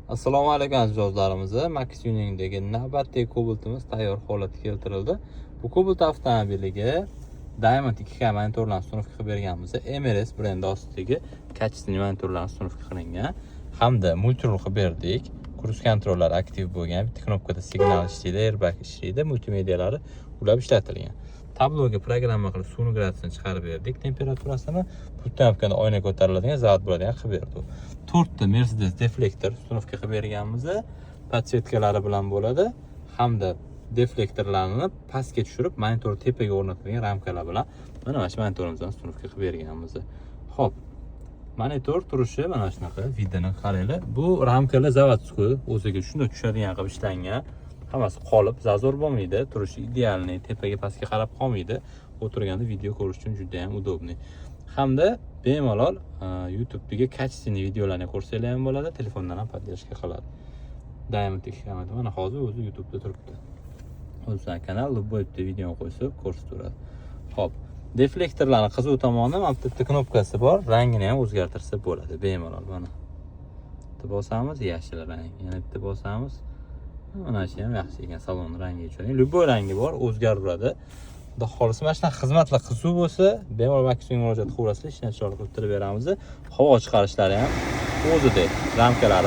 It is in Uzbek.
Assalomu alaykum aziz do'stlarimiz. Max Tuningdagi navbatdagi Cobalt'imiz tayyor holatga keltirildi. Bu Cobalt avtomobiliga Diamond 2K monitorlarni sinfga qilib berganmiz. MRS brendi ostidagi kачественный monitorlarni sinfga qilingan hamda multirul qilib berdik. Cruise kontrollar aktiv bo'lgan, bitta knopkada signal ishlaydi, airbag ishlaydi, multimedialari ulab ishlatilgan. Tabloga programma qilib suv gradusini chiqarib berdik. Temperaturasini pultdan o'pganda oyna ko'tariladigan zavod bo'ladigan qilib berdik. 4 ta Mercedes deflektor sinfga qilib berganmiz. Podsvetkalari bilan bo'ladi hamda deflektorlarni pastga tushirib monitor tepaga o'rnatilgan ramkalar bilan mana shu monitorimizni sinfga qilib berganmiz. Xo'p. Monitor turishi mana shunaqa, videoni qaranglar. Bu ramkalar zavodskiy, o'ziga shunday tushadigan qilib ishlangan. Hammasi qolib, zazor bo'lmaydi, turishi idealniy, tepaga pastga qarab qolmaydi. O'tirganda video ko'rish uchun juda ham udobniy. Hamda bemalol YouTube'dagi качественный videolarni ko'rsanglar ham bo'ladi, telefondan ham podдержка qiladi. Diamond kamera mana hozir o'zi YouTube'da turibdi. O'zbekiston kanal любой bitta videoni qo'ysa ko'rsatadi. Xo'p, deflektorlarning qizuv tomoni mana bitta knopkasi bor, rangini ham o'zgartirsa bo'ladi bemalol mana. Bitta bosamiz yashil rang, yana bitta bosamiz mana shu ham yaxshi ekan, salon rangiga tushadi. Любой rangi bor, o'zgaradi. Xudo xolisa mana shunaqa xizmatlar qizuv bo'lsa, bemalol Maximga murojaat qilasizlar, ishni chiroyli qilib berib beramiz. Havo chiqarishlari ham o'zidek ramkalari